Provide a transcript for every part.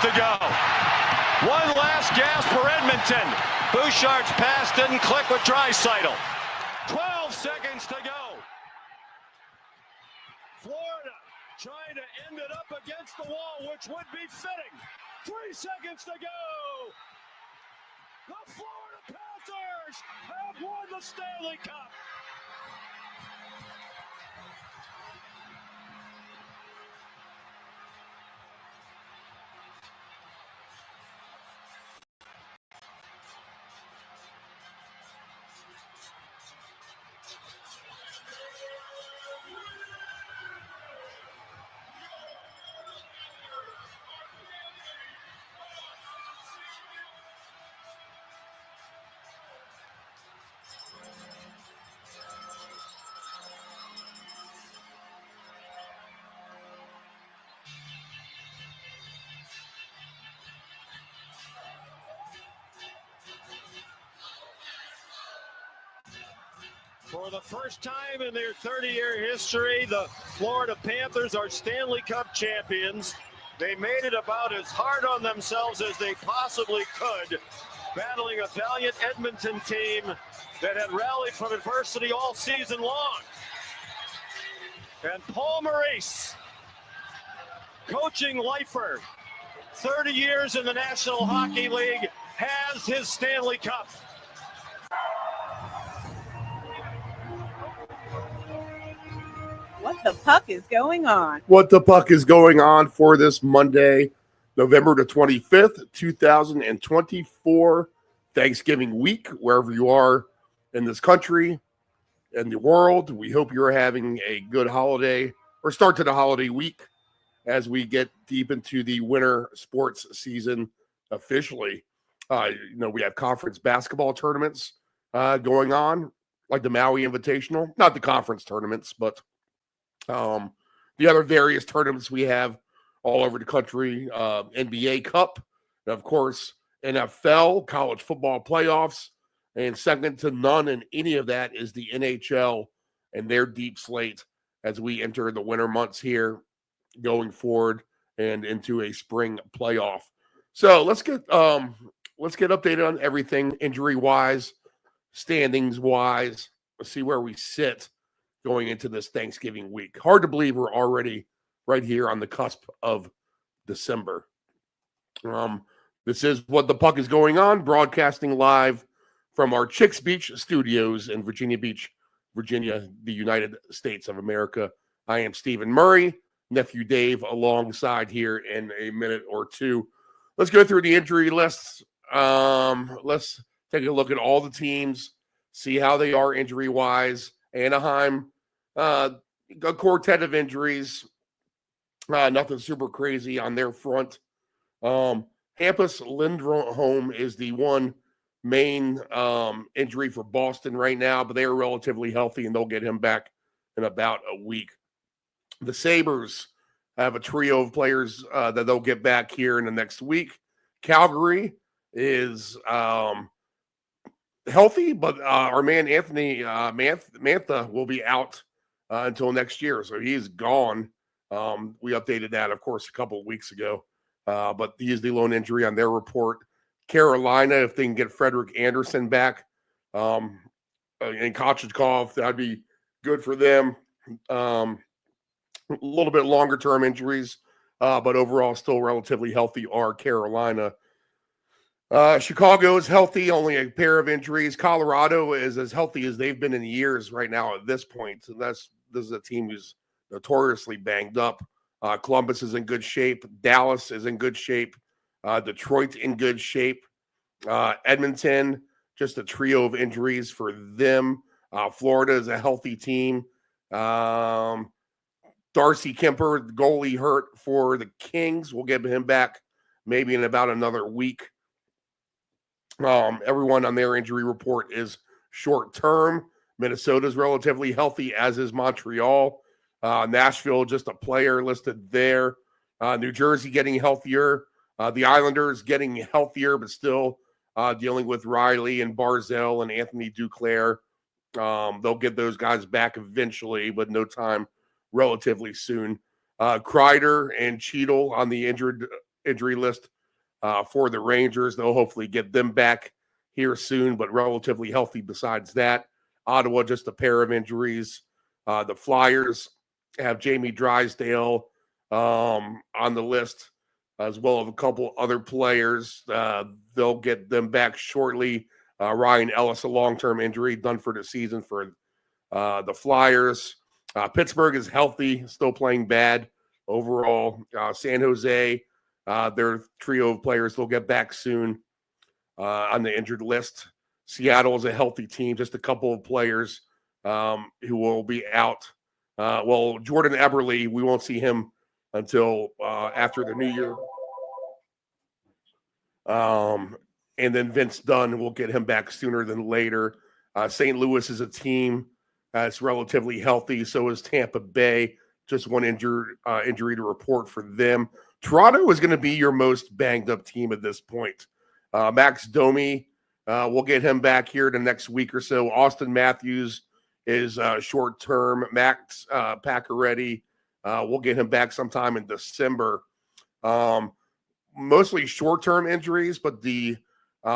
to go. One last gasp for Edmonton. Bouchard's pass didn't click with Draisaitl. 12 seconds to go. Florida trying to end it up against the wall, which would be fitting. 3 seconds to go. The Florida Panthers have won the Stanley Cup. For the first time in their 30-year history, the Florida Panthers are Stanley Cup champions. They made it about as hard on themselves as they possibly could, battling a valiant Edmonton team that had rallied from adversity all season long. And Paul Maurice, coaching lifer, 30 years in the National Hockey League, has his Stanley Cup. What the puck is going on? What the puck is going on for this Monday, November the 25th, 2024, Thanksgiving week, wherever you are in this country and the world. We hope you're having a good holiday or start to the holiday week as we get deep into the winter sports season officially. We have conference basketball tournaments going on, like the Maui Invitational, not the conference tournaments, but the other various tournaments we have all over the country, NBA Cup, and of course, NFL, college football playoffs, and second to none in any of that is the NHL and their deep slate as we enter the winter months here going forward and into a spring playoff. So let's get updated on everything injury-wise, standings-wise. Let's see where we sit going into this Thanksgiving week. Hard to believe we're already right here on the cusp of December. This is What the Puck is Going On, broadcasting live from our Chicks Beach studios in Virginia Beach, Virginia, the United States of America. I am Stephen Murray, nephew Dave, alongside here in a minute or two. Let's go through the injury lists. Let's take a look at all the teams, see how they are injury-wise. Anaheim, a quartet of injuries. Nothing super crazy on their front. Hampus Lindholm is the one main injury for Boston right now, but they are relatively healthy, and they'll get him back in about a week. The Sabres have a trio of players that they'll get back here in the next week. Calgary is healthy, but our man Anthony Mantha will be out until next year, so he's gone. We updated that, of course, a couple of weeks ago, but he is the lone injury on their report. Carolina, if they can get Frederik Andersen back and Kochetkov, that'd be good for them. A little bit longer-term injuries, but overall still relatively healthy are Carolina. Chicago is healthy, only a pair of injuries. Colorado is as healthy as they've been in years right now at this point. And this is a team who's notoriously banged up. Columbus is in good shape. Dallas is in good shape. Detroit in good shape. Edmonton, just a trio of injuries for them. Florida is a healthy team. Darcy Kemper, the goalie, hurt for the Kings. We'll get him back maybe in about another week. Everyone on their injury report is short-term. Minnesota's relatively healthy, as is Montreal. Nashville, just a player listed there. New Jersey getting healthier. The Islanders getting healthier, but still dealing with Riley and Barzell and Anthony Duclair. They'll get those guys back eventually, but no time relatively soon. Kreider and Cheadle on the injured injury list for the Rangers. They'll hopefully get them back here soon, but relatively healthy besides that. Ottawa, just a pair of injuries. The Flyers have Jamie Drysdale on the list, as well as a couple other players. They'll get them back shortly. Ryan Ellis, a long-term injury, done for the season for the Flyers. Pittsburgh is healthy, still playing bad overall. San Jose, their trio of players, they'll get back soon on the injured list. Seattle is a healthy team, just a couple of players who will be out. Jordan Eberle, we won't see him until after the new year. And then Vince Dunn, will get him back sooner than later. St. Louis is a team that's relatively healthy. So is Tampa Bay. Just one injury to report for them. Toronto is going to be your most banged up team at this point. Max Domi, we'll get him back here the next week or so. Austin Matthews is short term. Max Pacioretty, we'll get him back sometime in December. Mostly short term injuries, but the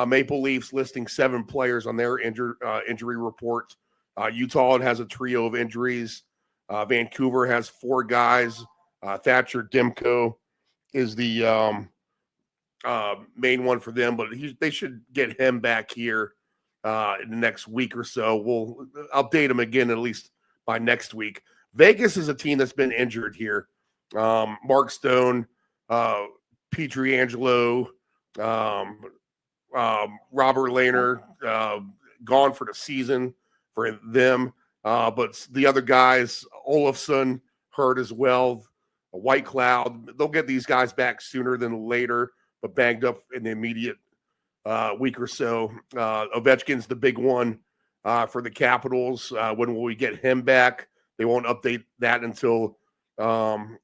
Maple Leafs listing 7 players on their injury report. Utah has a trio of injuries. Vancouver has 4 guys. Thatcher Demko is the main one for them, but they should get him back here in the next week or so. We'll update him again at least by next week. Vegas is a team that's been injured here. Mark Stone, Pietrangelo, Robert Lehner, gone for the season for them. But the other guys, Olofsson hurt as well. White Cloud, they'll get these guys back sooner than later, but banged up in the immediate week or so. Ovechkin's the big one for the Capitals. When will we get him back? They won't update that until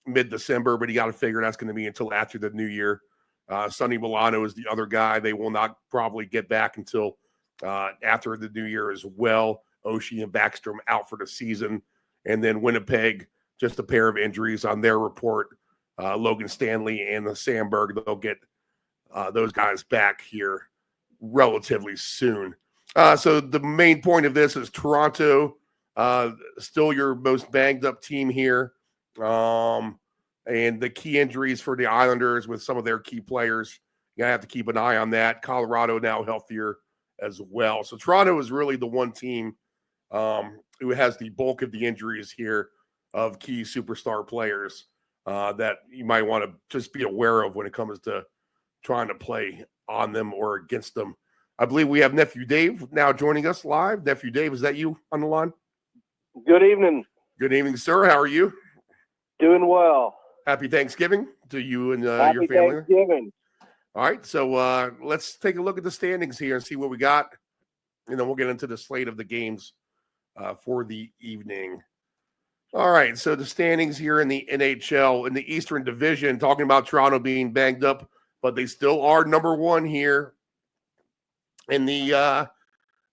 mid-December, but you got to figure that's going to be until after the new year. Sonny Milano is the other guy. They will not probably get back until after the new year as well. Oshie and Backstrom out for the season. And then Winnipeg, just a pair of injuries on their report. Logan Stanley and the Sandberg, they'll get those guys back here relatively soon. So the main point of this is Toronto, still your most banged up team here. And the key injuries for the Islanders with some of their key players, you have to keep an eye on that. Colorado now healthier as well. So Toronto is really the one team who has the bulk of the injuries here of key superstar players that you might want to just be aware of when it comes to trying to play on them or against them. I believe we have Nephew Dave now joining us live. Nephew Dave, is that you on the line? Good evening. Good evening, sir. How are you? Doing well. Happy Thanksgiving to you and your Happy family. Thanksgiving. All right, so let's take a look at the standings here and see what we got, and then we'll get into the slate of the games for the evening. All right, so the standings here in the NHL, in the Eastern Division, talking about Toronto being banged up, but they still are number one here in the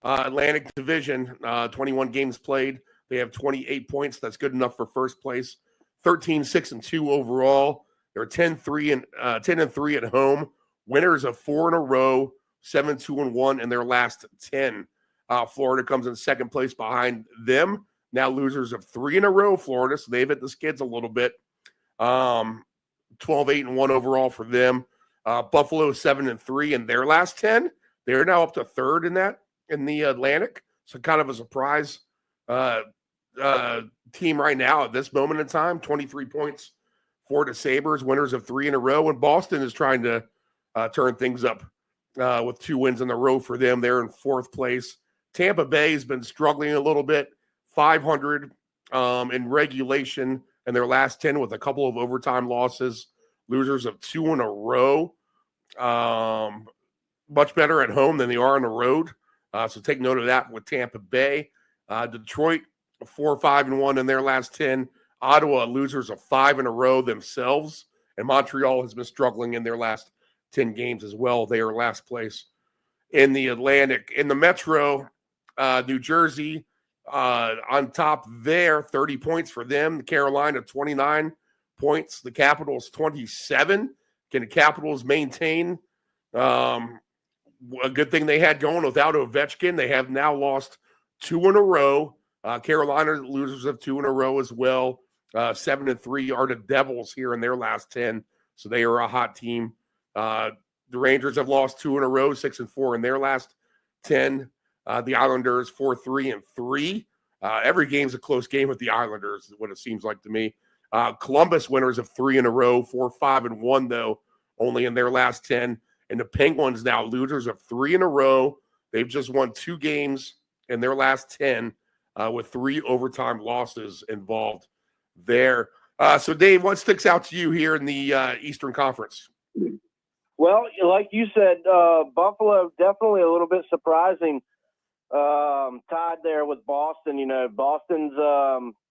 Atlantic Division. 21 games played. They have 28 points. That's good enough for first place. 13-6-2 overall. They're 10-3 at home. Winners of 4 in a row, 7-2-1 in their last 10. Florida comes in second place behind them. Now losers of 3 in a row, Florida, so they've hit the skids a little bit. 12-8-1 overall for them. Buffalo 7-3 in their last 10. They're now up to third in the Atlantic. So kind of a surprise team right now at this moment in time. 23 points for the Sabres, winners of 3 in a row. And Boston is trying to turn things up with 2 wins in a row for them. They're in fourth place. Tampa Bay has been struggling a little bit. 500 in regulation in their last 10 with a couple of overtime losses. Losers of 2 in a row. Much better at home than they are on the road. So take note of that with Tampa Bay. Detroit, 4-5-1 in their last 10. Ottawa, losers of 5 in a row themselves. And Montreal has been struggling in their last 10 games as well. They are last place in the Atlantic. In the Metro, New Jersey on top there, 30 points for them. Carolina, 29 points. The Capitals, 27. Can the Capitals maintain a good thing they had going without Ovechkin? They have now lost 2 in a row. Carolina losers of 2 in a row as well. 7-3 are the Devils here in their last 10, so they are a hot team. The Rangers have lost 2 in a row, 6-4 in their last 10. The Islanders 4-3. Every game's a close game with the Islanders, is what it seems like to me. Columbus winners of 3 in a row, 4-5-1 though, only in their last 10. And the Penguins now losers of 3 in a row. They've just won 2 games in their last 10 with 3 overtime losses involved there. So, Dave, what sticks out to you here in the Eastern Conference? Well, like you said, Buffalo definitely a little bit surprising. Tied there with Boston. Boston's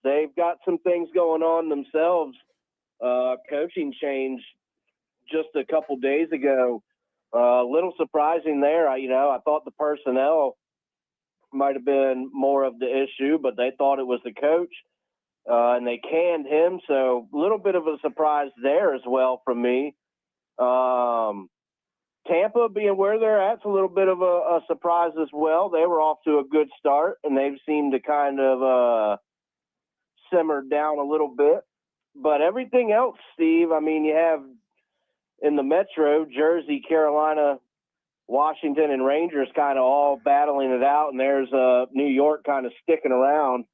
they've got some things going on themselves. Coaching change just a couple days ago. A little surprising there. I thought the personnel might have been more of the issue, but they thought it was the coach, and they canned him. So a little bit of a surprise there as well from me. Tampa being where they're at, it's a little bit of a surprise as well. They were off to a good start, and they've seemed to kind of simmer down a little bit. But everything else, Steve, you have in the Metro, Jersey, Carolina, Washington, and Rangers kind of all battling it out, and there's New York kind of sticking around.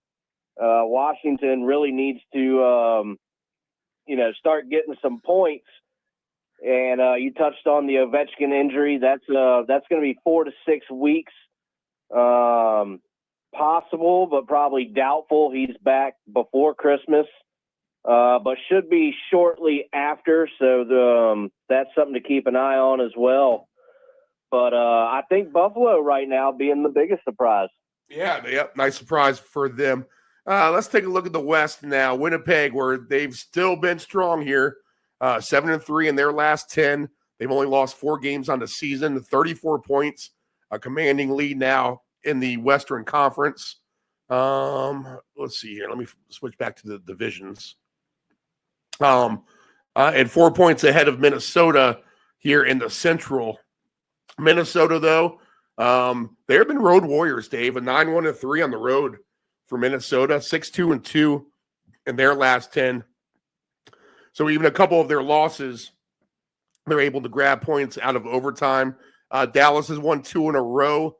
Washington really needs to, start getting some points. And you touched on the Ovechkin injury. That's going to be 4 to 6 weeks, possible, but probably doubtful. He's back before Christmas, but should be shortly after. So that's something to keep an eye on as well. But I think Buffalo right now being the biggest surprise. Yeah, nice surprise for them. Let's take a look at the West now. Winnipeg, where they've still been strong here. 7-3 in their last 10. They've only lost 4 games on the season, 34 points, a commanding lead now in the Western Conference. Let's see here. Let me switch back to the divisions. And 4 points ahead of Minnesota here in the Central. Minnesota, though, they have been road warriors, Dave. A 9-1-3 on the road for Minnesota, 6-2-2 in their last 10. So even a couple of their losses, they're able to grab points out of overtime. Dallas has won 2 in a row.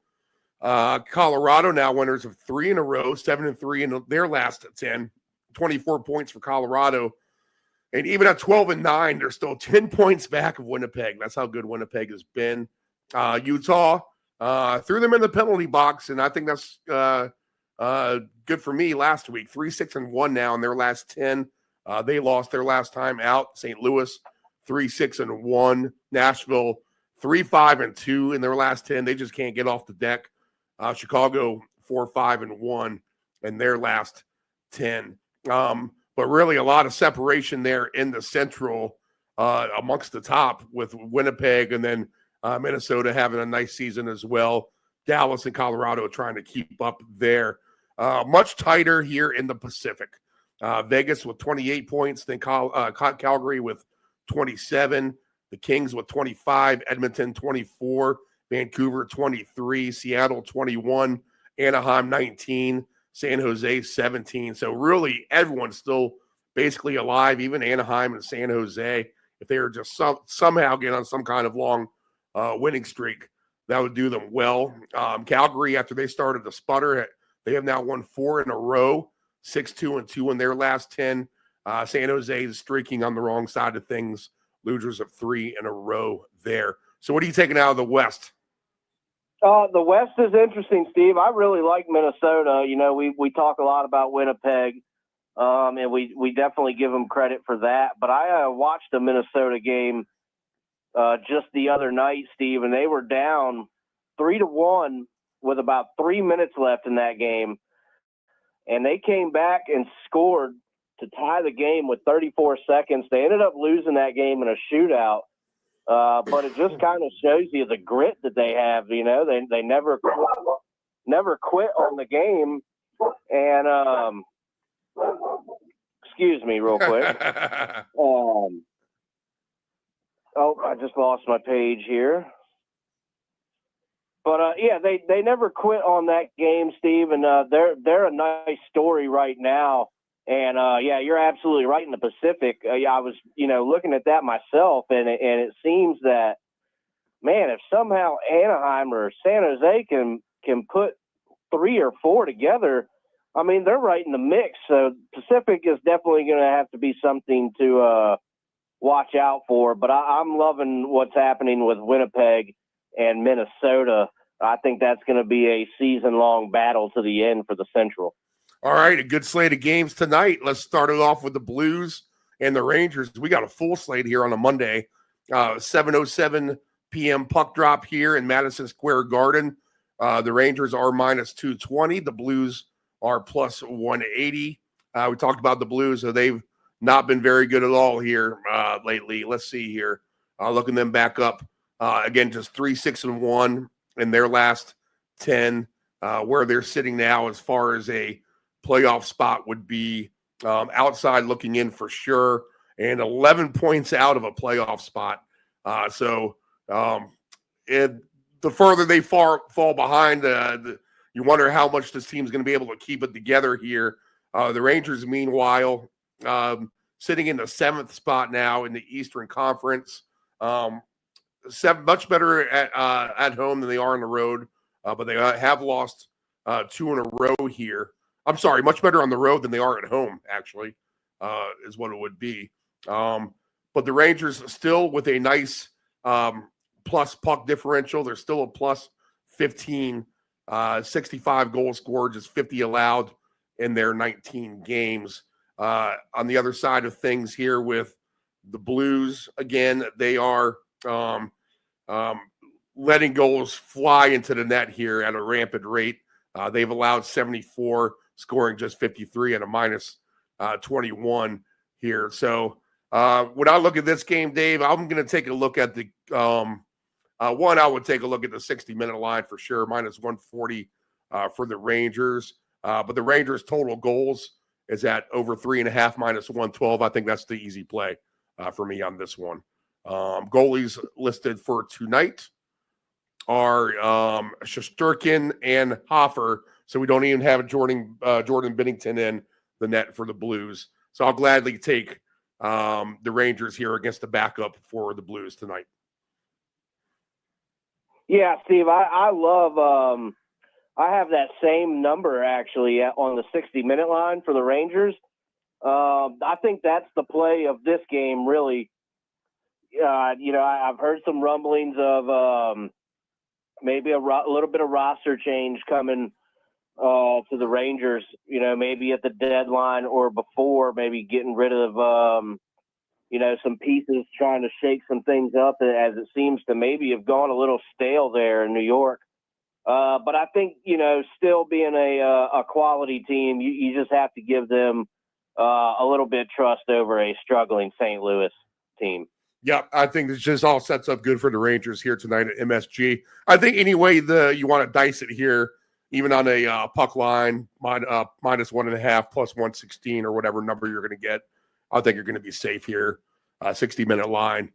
Colorado now winners of 3 in a row, 7-3 in their last 10. 24 points for Colorado. And even at 12-9, they're still 10 points back of Winnipeg. That's how good Winnipeg has been. Utah threw them in the penalty box, and I think that's good for me last week. 3-6-1 now in their last 10. They lost their last time out. St. Louis, 3-6-1. Nashville, 3-5-2 in their last 10. They just can't get off the deck. Chicago, 4-5-1 in their last 10. But really a lot of separation there in the Central amongst the top with Winnipeg and then Minnesota having a nice season as well. Dallas and Colorado trying to keep up there. Much tighter here in the Pacific. Vegas with 28 points, then Calgary with 27, the Kings with 25, Edmonton 24, Vancouver 23, Seattle 21, Anaheim 19, San Jose 17. So really everyone's still basically alive, even Anaheim and San Jose. If they were just somehow get on some kind of long winning streak, that would do them well. Calgary, after they started to sputter, they have now won 4 in a row. 6-2-2 in their last 10. San Jose is streaking on the wrong side of things. Losers of 3 in a row there. So what are you taking out of the West? The West is interesting, Steve. I really like Minnesota. We talk a lot about Winnipeg, and we definitely give them credit for that. But I watched a Minnesota game just the other night, Steve, and they were down 3-1 with about 3 minutes left in that game. And they came back and scored to tie the game with 34 seconds. They ended up losing that game in a shootout. But it just kind of shows you the grit that they have. They never quit on the game. And excuse me real quick. Oh, I just lost my page here. But yeah, they never quit on that game, Steve, and they're a nice story right now. And yeah, you're absolutely right. In the Pacific, yeah, I was looking at that myself, and it seems that, man, if somehow Anaheim or San Jose can put 3 or 4 together, I mean, they're right in the mix. So Pacific is definitely going to have to be something to watch out for. But I'm loving what's happening with Winnipeg and Minnesota. I think that's going to be a season-long battle to the end for the Central. All right, a good slate of games tonight. Let's start it off with the Blues and the Rangers. We got a full slate here on a Monday. 7:07 p.m. puck drop here in Madison Square Garden. The Rangers are minus 220. The Blues are plus 180. We talked about the Blues, so they've not been very good at all here lately. Let's see here. Looking them back up. Again, just 3-6-1 in their last 10. Where they're sitting now as far as a playoff spot would be outside looking in for sure, and 11 points out of a playoff spot. So the further they fall behind, you wonder how much this team's going to be able to keep it together here. The Rangers, meanwhile, sitting in the 7th spot now in the Eastern Conference. Much better at home than they are on the road, but they have lost 2 in a row here. I'm sorry, much better on the road than they are at home, actually, is what it would be. But the Rangers still with a nice plus puck differential. They're still a plus 15, 65 goals scored, just 50 allowed in their 19 games. On the other side of things here with the Blues, again, they are letting goals fly into the net here at a rampant rate. They've allowed 74, scoring just 53 at a minus 21 here. So when I look at this game, Dave, I'm going to take a look at the one. I would take a look at the 60-minute line for sure, minus 140 for the Rangers. But the Rangers' total goals is at over 3.5, minus 112. I think that's the easy play for me on this one. Goalies listed for tonight are Shesterkin and Hoffer, so we don't even have Jordan Binnington in the net for the Blues. So I'll gladly take the Rangers here against the backup for the Blues tonight. Yeah, Steve, I love I have that same number actually on the 60-minute line for the Rangers. I think that's the play of this game, really. I've heard some rumblings of maybe a little bit of roster change coming to the Rangers, maybe at the deadline or before, maybe getting rid of, some pieces, trying to shake some things up, as it seems to maybe have gone a little stale there in New York. But I think, still being a quality team, you just have to give them a little bit trust over a struggling St. Louis team. Yeah, I think this just all sets up good for the Rangers here tonight at MSG. I think anyway you want to dice it here, even on a puck line, minus 1.5, plus 116 or whatever number you're going to get. I think you're going to be safe here. 60-minute line,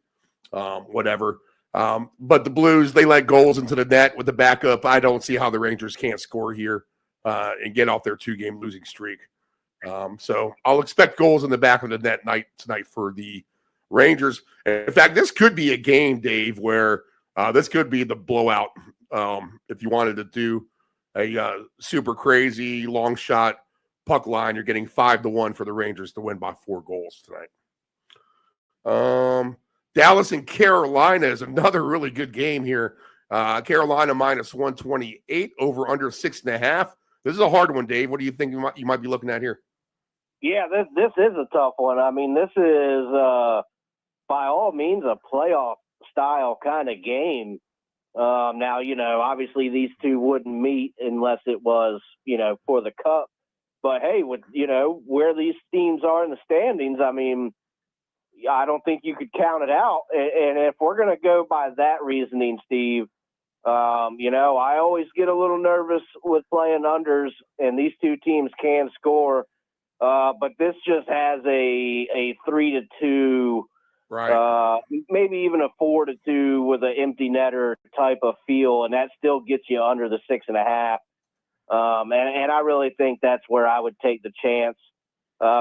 whatever. But the Blues, they let goals into the net with the backup. I don't see how the Rangers can't score here and get off their 2-game losing streak. So I'll expect goals in the back of the net tonight for the Rangers. In fact, this could be a game, Dave, where this could be the blowout. If you wanted to do a super crazy long shot puck line, you're getting 5-1 for the Rangers to win by 4 goals tonight. Dallas and Carolina is another really good game here. Carolina minus 128, over under 6.5. This is a hard one, Dave. What do you think you might be looking at here? Yeah, this is a tough one. I mean, this is by all means a playoff style kind of game. Now, obviously these two wouldn't meet unless it was, for the cup. But hey, with where these teams are in the standings, I mean, I don't think you could count it out. And if we're going to go by that reasoning, Steve, I always get a little nervous with playing unders, and these two teams can score. But this just has a 3-2 Right. Maybe even a 4-2 with an empty netter type of feel, and that still gets you under the 6.5. And I really think that's where I would take the chance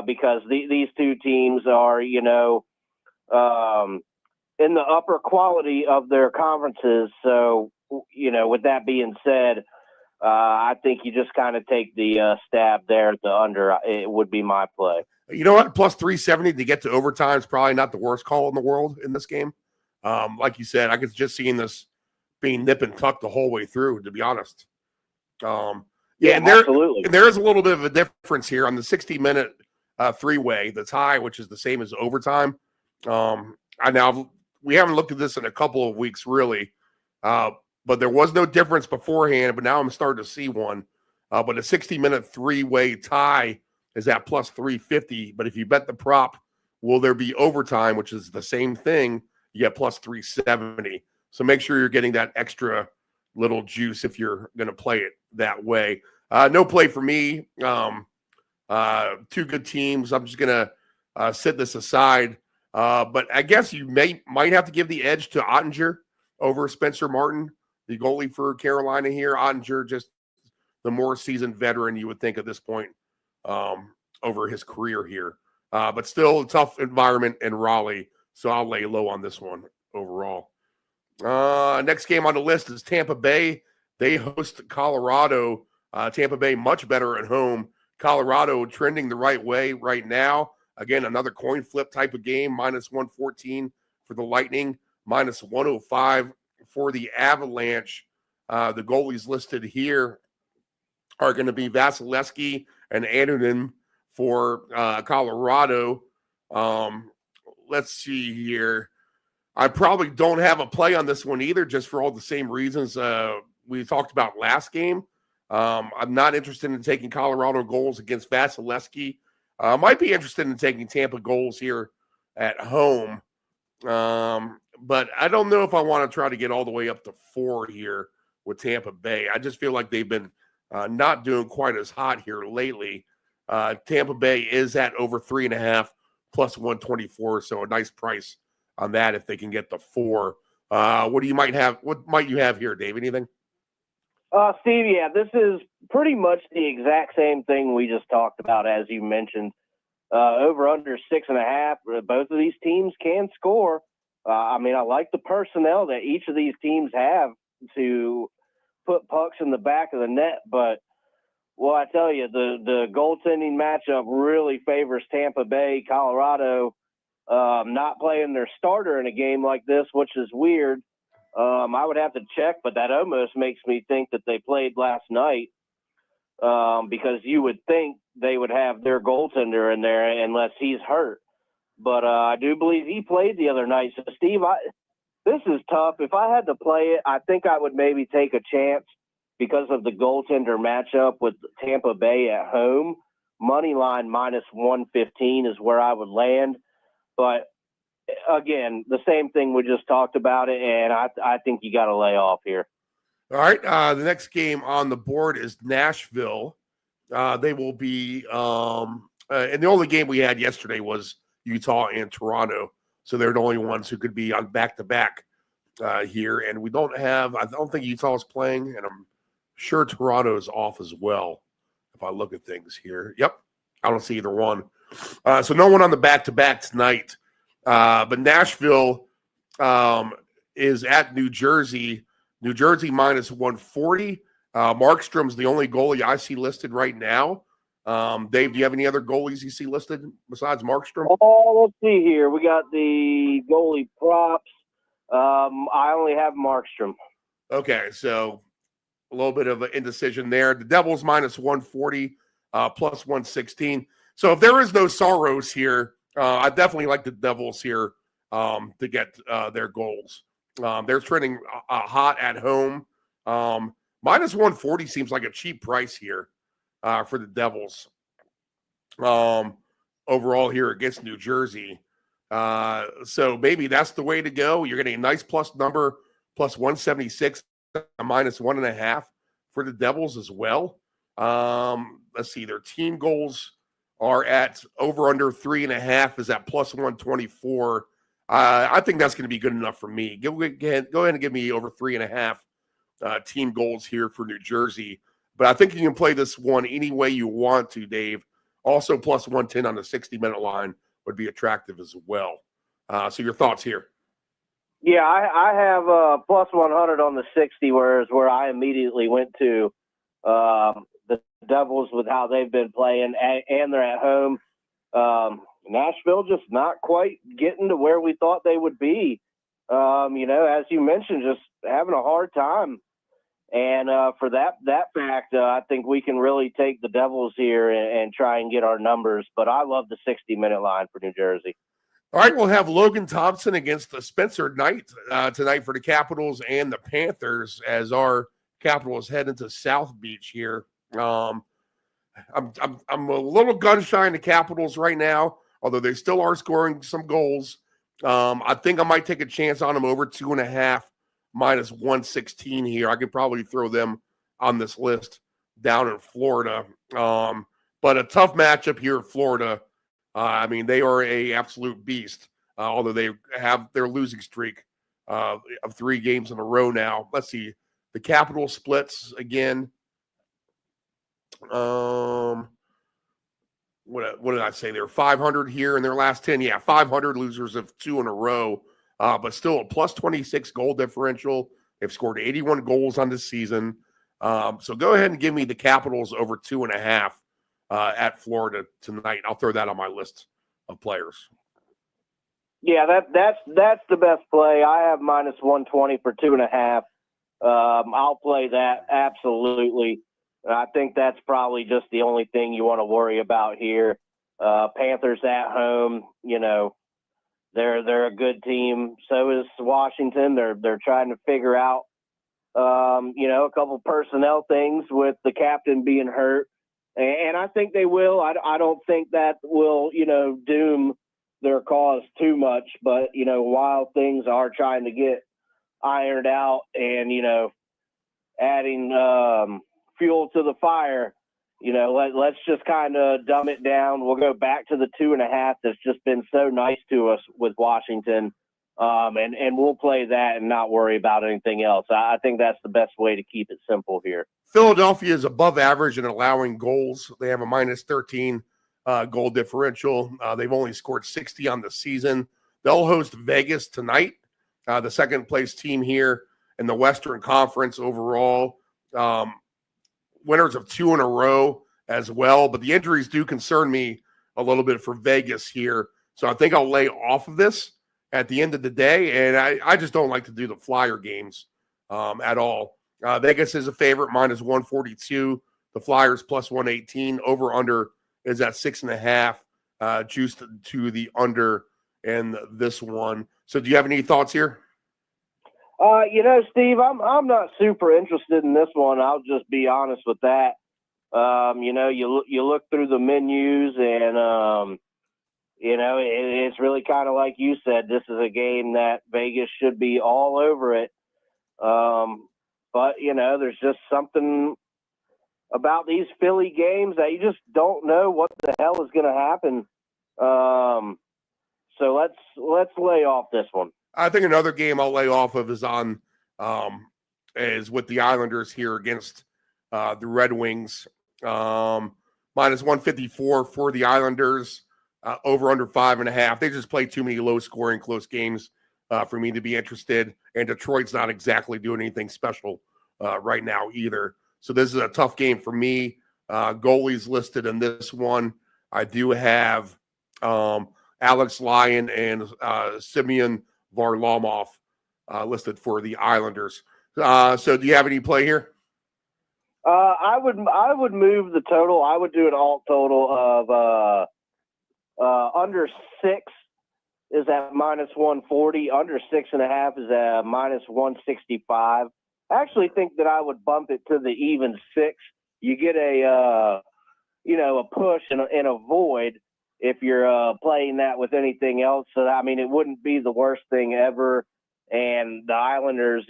because these two teams are, in the upper quality of their conferences. So, with that being said, I think you just kind of take the stab there at the under. It would be my play. You know what? Plus 370 to get to overtime is probably not the worst call in the world in this game. Like you said, I could just seeing this being nip and tuck the whole way through, to be honest. Yeah, absolutely. And there is a little bit of a difference here on the 60-minute three-way, the tie, which is the same as overtime. We haven't looked at this in a couple of weeks, really, but there was no difference beforehand, but now I'm starting to see one. But a 60-minute three-way tie is at plus 350. But if you bet the prop, will there be overtime, which is the same thing, you get plus 370. So make sure you're getting that extra little juice if you're going to play it that way. No play for me. Two good teams. I'm just going to set this aside. But I guess you might have to give the edge to Ottinger over Spencer Martin, the goalie for Carolina here. Ottinger, just the more seasoned veteran you would think at this point over his career here. But still a tough environment in Raleigh, so I'll lay low on this one overall. Next game on the list is Tampa Bay. They host Colorado. Tampa Bay much better at home. Colorado trending the right way right now. Again, another coin flip type of game, minus 114 for the Lightning, minus 105 for the Avalanche. The goalies listed here are going to be Vasilevsky and Annunen for Colorado. Let's see here. I probably don't have a play on this one either, just for all the same reasons we talked about last game. I'm not interested in taking Colorado goals against Vasilevsky. Might be interested in taking Tampa goals here at home. But I don't know if I want to try to get all the way up to 4 here with Tampa Bay. I just feel like they've been not doing quite as hot here lately. Tampa Bay is at over 3.5 plus 124, so a nice price on that if they can get the 4. What might you have here, Dave? Anything? Steve, yeah, this is pretty much the exact same thing we just talked about, as you mentioned. Over under 6.5. Both of these teams can score. I like the personnel that each of these teams have to put pucks in the back of the net, but I tell you, the goaltending matchup really favors Tampa Bay. Colorado not playing their starter in a game like this, which is weird. I would have to check, but that almost makes me think that they played last night because you would think they would have their goaltender in there unless he's hurt. But I do believe he played the other night. So, Steve, this is tough. If I had to play it, I think I would maybe take a chance because of the goaltender matchup with Tampa Bay at home. Money line minus 115 is where I would land. But again, the same thing we just talked about it, and I think you got to lay off here. All right. The next game on the board is Nashville. They will be and the only game we had yesterday was Utah and Toronto, so they're the only ones who could be on back-to-back here. And I don't think Utah is playing, and I'm sure Toronto is off as well if I look at things here. Yep, I don't see either one. So no one on the back-to-back tonight. But Nashville is at New Jersey. New Jersey minus 140. Markstrom's the only goalie I see listed right now. Dave, do you have any other goalies you see listed besides Markstrom? Oh, let's see here. We got the goalie props. I only have Markstrom. Okay, so a little bit of an indecision there. The Devils minus 140, plus 116. So if there is no Saros here, I definitely like the Devils here to get their goals. They're trending hot at home. Minus 140 seems like a cheap price here for the Devils overall here against New Jersey. So maybe that's the way to go. You're getting a nice plus number, plus 176, a minus 1.5 for the Devils as well. Let's see, their team goals are at over under 3.5 is at plus 124. I think that's going to be good enough for me. Go ahead and give me over 3.5 team goals here for New Jersey. But I think you can play this one any way you want to, Dave. Also, plus 110 on the 60-minute line would be attractive as well. So your thoughts here? Yeah, I have plus 100 on the 60, where I immediately went to the Devils with how they've been playing, and they're at home. Nashville just not quite getting to where we thought they would be. As you mentioned, just having a hard time. And for that fact, I think we can really take the Devils here and try and get our numbers. But I love the 60-minute line for New Jersey. All right, we'll have Logan Thompson against the Spencer Knight tonight for the Capitals and the Panthers as our Capitals head into South Beach here. I'm a little gun shy in the Capitals right now, although they still are scoring some goals. I think I might take a chance on them over 2.5 minus 116 here. I could probably throw them on this list down in Florida. But a tough matchup here in Florida. They are a absolute beast, although they have their losing streak of 3 games in a row now. Let's see. The Capitals splits again. What did I say? They're 500 here in their last 10. Yeah, 500 losers of 2 in a row. But still a plus 26 goal differential. They've scored 81 goals on this season. So go ahead and give me the Capitals over 2.5 at Florida tonight. I'll throw that on my list of players. Yeah, that's the best play. I have minus 120 for 2.5. I'll play that absolutely. I think that's probably just the only thing you want to worry about here. Panthers at home, they're a good team. So is Washington. They're trying to figure out, a couple personnel things with the captain being hurt, and I think they will. I don't think that will, doom their cause too much. But while things are trying to get ironed out, and adding fuel to the fire. Let's just kind of dumb it down. We'll go back to the 2.5 that's just been so nice to us with Washington, and we'll play that and not worry about anything else. I think that's the best way to keep it simple here. Philadelphia is above average in allowing goals. They have a minus 13 goal differential. They've only scored 60 on the season. They'll host Vegas tonight, the second-place team here in the Western Conference overall. Winners of 2 in a row as well, but the injuries do concern me a little bit for Vegas here. So I think I'll lay off of this at the end of the day, and I just don't like to do the flyer games at all. Vegas is a favorite, minus 142. The Flyers plus 118. Over under is at 6.5. Juiced to the under in this one. So do you have any thoughts here? Steve, I'm not super interested in this one. I'll just be honest with that. You look through the menus, and it's really kind of like you said. This is a game that Vegas should be all over it. But there's just something about these Philly games that you just don't know what the hell is going to happen. So let's lay off this one. I think another game I'll lay off of is with the Islanders here against the Red Wings. Minus 154 for the Islanders, over under 5.5. They just play too many low-scoring, close games for me to be interested. And Detroit's not exactly doing anything special right now either. So this is a tough game for me. Goalies listed in this one. I do have Alex Lyon and Simeon Varlamov listed for the Islanders. So do you have any play here? I would move the total. I would do an alt total of under 6 is at minus 140. Under 6.5 is at minus 165. I actually think that I would bump it to the even 6. You get a push and a void if you're playing that with anything else. So, it wouldn't be the worst thing ever. And the Islanders,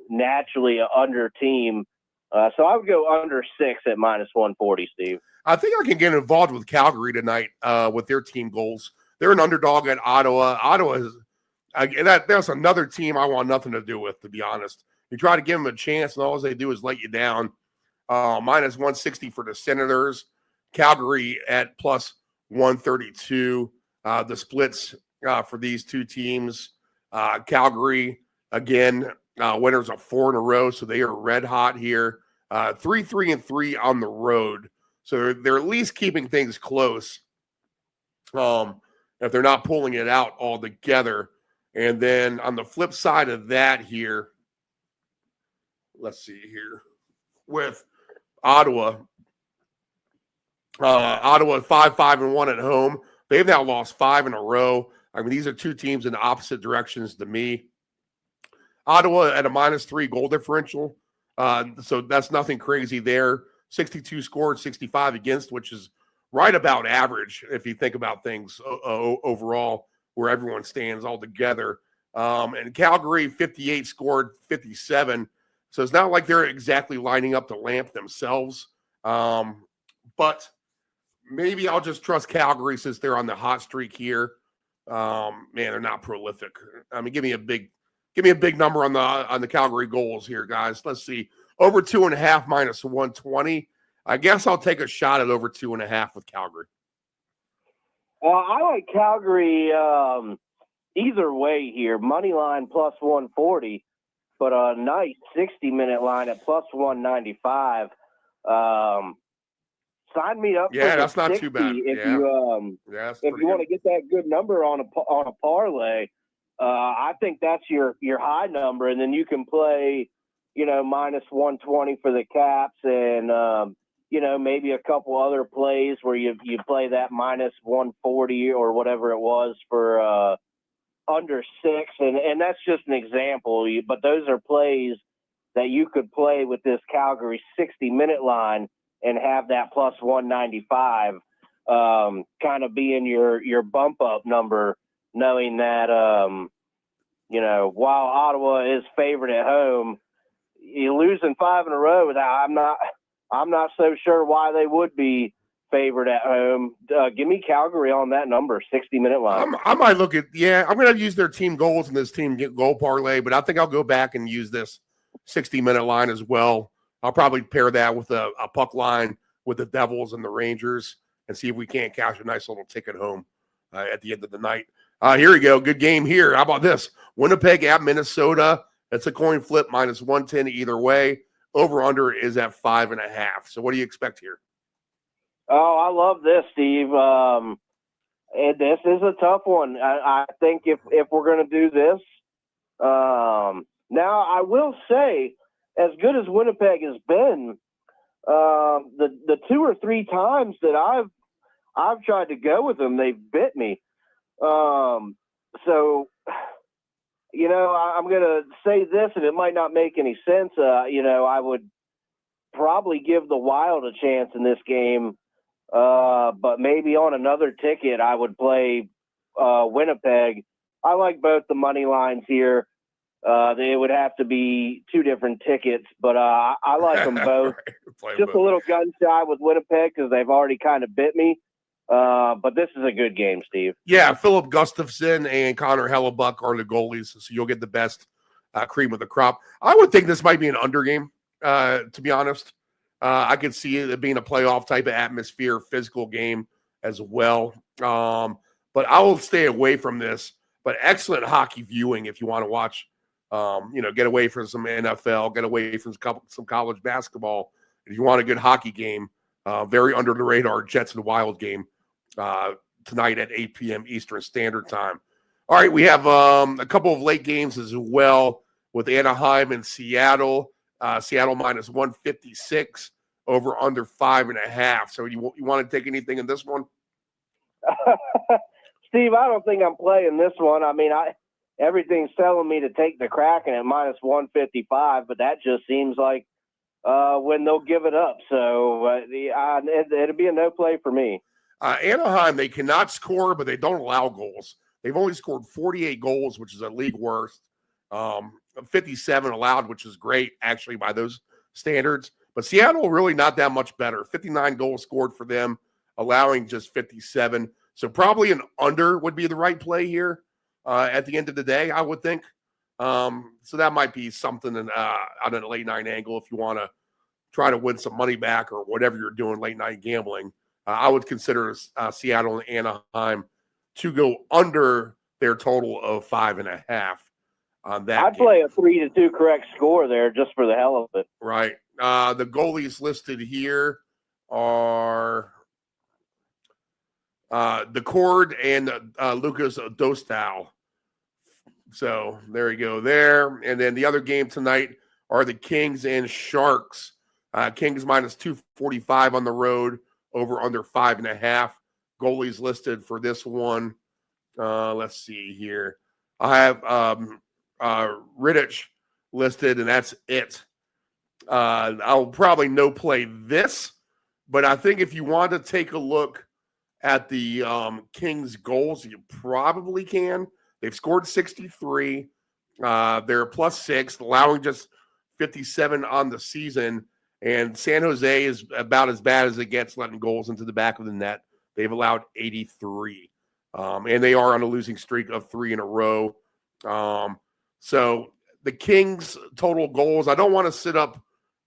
naturally an under team. So I would go under 6 at minus 140, Steve. I think I can get involved with Calgary tonight with their team goals. They're an underdog at Ottawa. Ottawa That's another team I want nothing to do with, to be honest. You try to give them a chance, and all they do is let you down. Minus 160 for the Senators. Calgary at plus 132. The splits for these two teams. Calgary, again, winners of 4 in a row, so they are red hot here. 3-3-3 on the road. So they're at least keeping things close. If they're not pulling it out all together. And then on the flip side of that here, let's see here, with Ottawa. Ottawa 5-5-1 at home. They've now lost 5 in a row. I mean, these are two teams in opposite directions to me. Ottawa at a -3 goal differential. So that's nothing crazy there. 62 scored, 65 against, which is right about average if you think about things overall, where everyone stands all together. And Calgary, 58 scored, 57. So it's not like they're exactly lining up the lamp themselves. But maybe I'll just trust Calgary since they're on the hot streak here. Man, they're not prolific. I mean, give me a big number on the Calgary goals here, guys. Let's see. Over 2.5 minus 120. I guess I'll take a shot at over 2.5 with Calgary. I like Calgary either way here. Money line plus 140, but a nice 60-minute line at plus 195. Sign me up. Yeah, for that's not 60 too bad. If Yeah. you want to get that good number on a parlay, I think that's your high number, and then you can play, minus 120 for the Caps, and maybe a couple other plays where you play that minus 140 or whatever it was for under 6, and that's just an example. But those are plays that you could play with this Calgary 60-minute line and have that plus 195 kind of being your bump up number, knowing that while Ottawa is favored at home, you losing 5 in a row. I'm not so sure why they would be favored at home. Give me Calgary on that number, 60-minute line. I might look at, I'm going to use their team goals in this team goal parlay, but I think I'll go back and use this 60-minute line as well. I'll probably pair that with a puck line with the Devils and the Rangers and see if we can't cash a nice little ticket home at the end of the night. Here we go. Good game here. How about this? Winnipeg at Minnesota. It's a coin flip, minus 110 either way. Over-under is at 5.5. So what do you expect here? Oh, I love this, Steve. And this is a tough one. I think if we're going to do this, now I will say, as good as Winnipeg has been, the 2 or 3 times that I've tried to go with them, they've bit me. So, I'm going to say this, and it might not make any sense. I would probably give the Wild a chance in this game, but maybe on another ticket I would play Winnipeg. I like both the money lines here. They would have to be 2 different tickets, but I like them both. Just a little gun shy with Winnipeg because they've already kind of bit me. But this is a good game, Steve. Yeah, Philip Gustafson and Connor Hellebuck are the goalies, so you'll get the best cream of the crop. I would think this might be an under game, to be honest. I could see it being a playoff type of atmosphere, physical game as well. But I will stay away from this. But excellent hockey viewing if you want to watch. Get away from some NFL, get away from some college basketball. If you want a good hockey game, very under the radar Jets and Wild game tonight at 8 p.m. Eastern Standard Time. All right, we have a couple of late games as well with Anaheim and Seattle. Seattle minus 156, over under 5.5. So you want to take anything in this one? Steve, I don't think I'm playing this one. I mean, everything's telling me to take the Kraken at minus 155, but that just seems like when they'll give it up. So it'll be a no play for me. Anaheim, they cannot score, but they don't allow goals. They've only scored 48 goals, which is a league worst. 57 allowed, which is great, actually, by those standards. But Seattle really not that much better. 59 goals scored for them, allowing just 57. So probably an under would be the right play here. at the end of the day, I would think. So that might be something on a late night angle if you want to try to win some money back or whatever you're doing late night gambling. I would consider Seattle and Anaheim to go under their total of 5.5 on that. I'd play a 3-2 correct score there just for the hell of it. Right. The goalies listed here are the Cord and Lucas Dostal. So there you go there. And then the other game tonight are the Kings and Sharks. Kings minus 245 on the road, over under 5.5. Goalies listed for this one. Let's see here. I have Rittich listed, and that's it. I'll probably no play this, but I think if you want to take a look at the Kings goals, you probably can. They've scored 63. They're +6, allowing just 57 on the season. And San Jose is about as bad as it gets letting goals into the back of the net. They've allowed 83. And they are on a losing streak of 3 in a row. So the Kings total goals, I don't want to sit up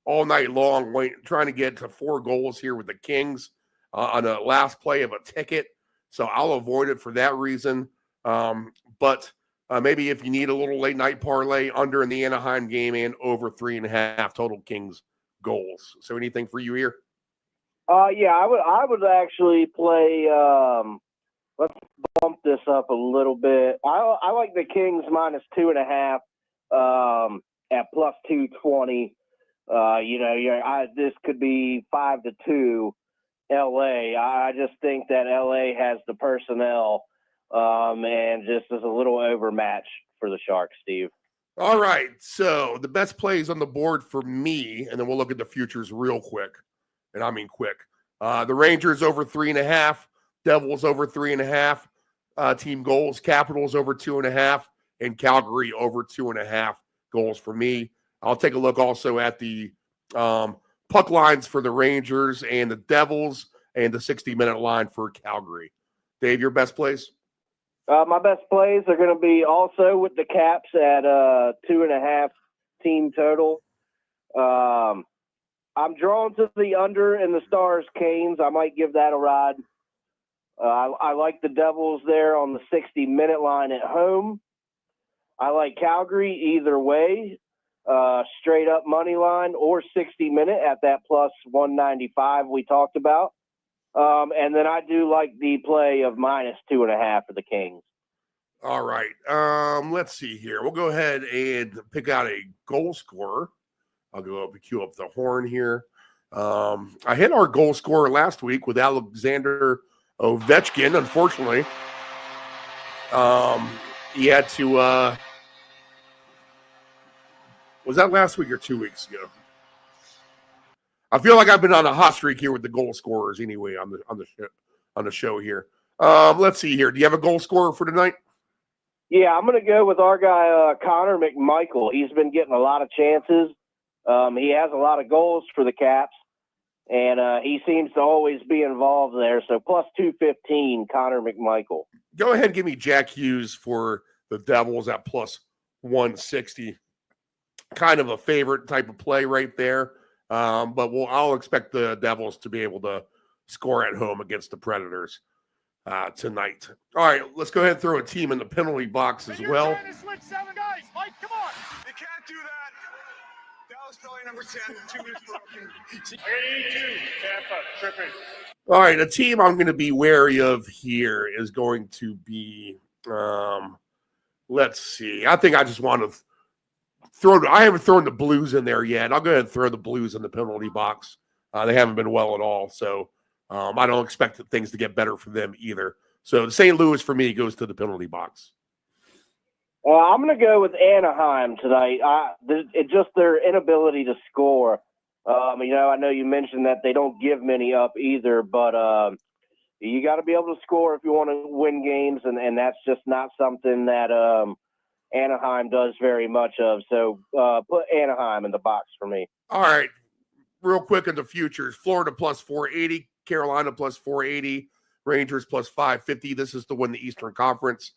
all night long trying to get to 4 goals here with the Kings on the last play of a ticket. So I'll avoid it for that reason. But maybe if you need a little late night parlay, under in the Anaheim game and over 3.5 total Kings goals. So anything for you here? Yeah, I would actually play. Let's bump this up a little bit. I like the Kings minus 2.5 at +220. This could be 5-2 LA. I just think that LA has the personnel and just is a little overmatched for the Sharks, Steve. All right. So the best plays on the board for me, and then we'll look at the futures real quick. And I mean quick. The Rangers over 3.5, Devils over 3.5, team goals, Capitals over 2.5, and Calgary over 2.5 goals for me. I'll take a look also at the puck lines for the Rangers and the Devils and the 60-minute line for Calgary. Dave, your best plays? My best plays are going to be also with the Caps at 2.5 team total. I'm drawn to the under in the Stars Canes. I might give that a ride. I like the Devils there on the 60-minute line at home. I like Calgary either way, straight up money line or 60-minute at that +195 we talked about. And then I do like the play of minus 2.5 for the Kings. All right. Let's see here. We'll go ahead and pick out a goal scorer. I'll go up and cue up the horn here. I hit our goal scorer last week with Alexander Ovechkin. Unfortunately, he had to. Was that last week or 2 weeks ago? I feel like I've been on a hot streak here with the goal scorers anyway on the show here. Let's see here. Do you have a goal scorer for tonight? Yeah, I'm going to go with our guy Connor McMichael. He's been getting a lot of chances. He has a lot of goals for the Caps, and he seems to always be involved there. So +215, Connor McMichael. Go ahead and give me Jack Hughes for the Devils at +160. Kind of a favorite type of play right there. But I'll expect the Devils to be able to score at home against the Predators tonight. All right, let's go ahead and throw a team in the penalty box as well. You're trying to switch 7 guys. Mike, come on. You can't do that. Dallas Kelly, number 10, 2 minutes for 82, Tampa, tripping. All right, a team I'm going to be wary of here is going to be, let's see. I think I just want to I haven't thrown the Blues in there yet. I'll go ahead and throw the Blues in the penalty box. They haven't been well at all, so I don't expect things to get better for them either. So St. Louis, for me, goes to the penalty box. I'm going to go with Anaheim tonight. It's just their inability to score. I know you mentioned that they don't give many up either, but you got to be able to score if you want to win games, and that's just not something that Anaheim does very much of. So put Anaheim in the box for me. All right. Real quick in the futures, Florida +480, Carolina +480, Rangers +550. This is to win the Eastern Conference.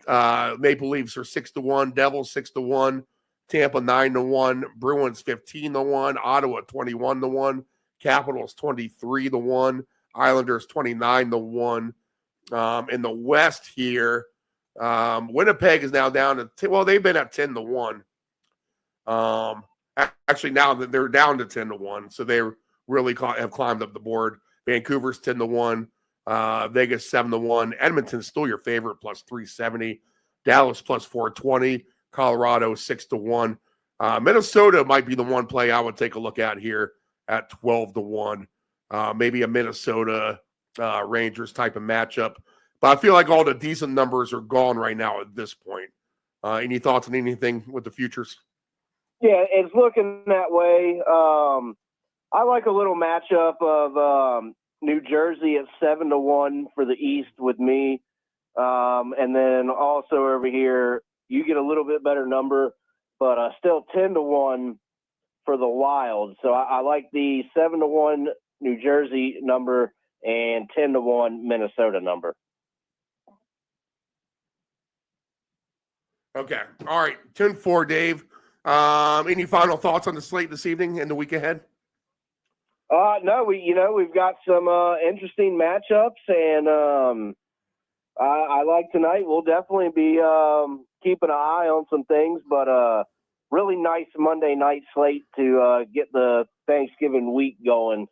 Maple Leafs are 6-1, Devils 6-1, Tampa 9-1, Bruins 15-1, Ottawa 21-1, Capitals 23-1, Islanders 29-1. In the West here, Winnipeg is now down to well, they've been at 10-1. Actually, now that they're down to 10-1, so they really have climbed up the board. Vancouver's 10-1, Vegas 7-1, Edmonton's still your favorite plus 370, Dallas plus 420, Colorado 6-1. Minnesota might be the one play I would take a look at here at 12-1. Maybe a Minnesota Rangers type of matchup. But I feel like all the decent numbers are gone right now at this point. Any thoughts on anything with the futures? Yeah, it's looking that way. I like a little matchup of New Jersey at 7-1 for the East with me. And then also over here, you get a little bit better number, but still 10-1 for the Wild. So I like the 7-1 New Jersey number and 10-1 Minnesota number. Okay. All right. 10-4, Dave. Any final thoughts on the slate this evening and the week ahead? No, we've got some interesting matchups, and I like tonight. We'll definitely be keeping an eye on some things, but really nice Monday night slate to get the Thanksgiving week going.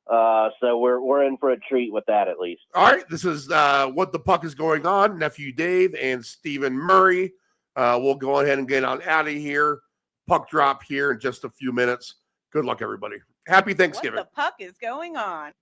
So we're in for a treat with that, at least. All right. This is What the Puck is Going On. Nephew Dave and Stephen Murray. We'll go ahead and get on out of here. Puck drop here in just a few minutes. Good luck, everybody. Happy Thanksgiving. What the puck is going on?